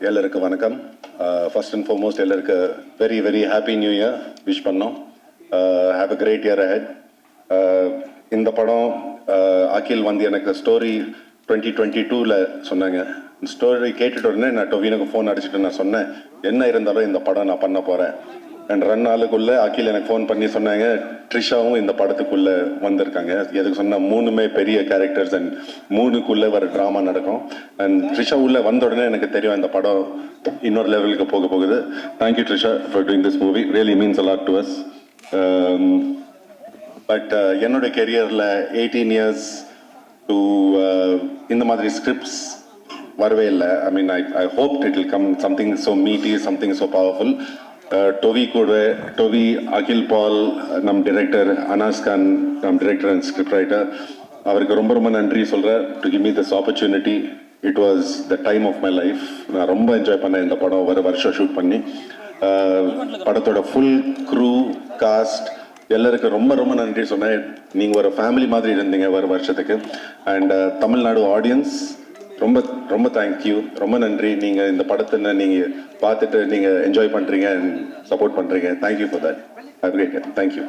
எல்லாருக்கு வணக்கம். First and foremost எல்லாருக்கு very very happy new year wish பண்ணோம். Have a great year ahead. இந்த படம் அகில் வந்து எனக்கு ஸ்டோரி 2022 சொன்னாங்க. ஸ்டோரி கேட்டுட்டு உடனே நான் டொவினுக்கு ஃபோன் அடிச்சுட்டு நான் சொன்னேன், என்ன இருந்தாலும் இந்த படம் நான் பண்ண போகிறேன். அண்ட் 2 நாளுக்குள்ளே அகில் எனக்கு ஃபோன் பண்ணி சொன்னாங்க, ட்ரிஷாவும் இந்த படத்துக்குள்ளே வந்திருக்காங்க. எதுக்கு சொன்னால் 3மே பெரிய கேரக்டர்ஸ் அண்ட் 3க்குள்ளே வர ட்ராமா நடக்கும். அண்ட் ட்ரிஷா உள்ளே வந்த உடனே எனக்கு தெரியும் இந்த படம் இன்னொரு லெவலுக்கு போக போகுது. Thank you Trisha for doing this movie, really means a lot to us. But என்னோட கெரியரில் 18 இயர்ஸ் டு இந்த மாதிரி ஸ்கிரிப்ட்ஸ் வரவே இல்லை. I mean I hope it will come something so meaty, something so powerful. டொவி, அகில் பால், நம் டிரெக்டர் அனாஸ் கான், நம் டிரெக்டர் அண்ட் ஸ்கிரிப்ட் ரைட்டர், அவருக்கு ரொம்ப ரொம்ப நன்றி சொல்கிறேன் to give me this opportunity. It was the time of my life. நான் ரொம்ப என்ஜாய் பண்ணேன் இந்த படம் ஒரு வருஷம் ஷூட் பண்ணி. படத்தோட ஃபுல் க்ரூ காஸ்ட் எல்லாருக்கும் ரொம்ப ரொம்ப நன்றி சொன்னேன். நீங்கள் ஒரு ஃபேமிலி மாதிரி இருந்தீங்க ஒரு வருஷத்துக்கு. அண்ட் தமிழ்நாடு ஆடியன்ஸ் ரொம்ப ரொம்ப தேங்க்யூ, ரொம்ப நன்றி. நீங்கள் இந்த படத்தை நீங்கள் பார்த்துட்டு நீங்கள் என்ஜாய் பண்ணுறீங்க அண்ட் சப்போர்ட் பண்ணுறீங்க. Thank you for that. Have a great day. Thank you.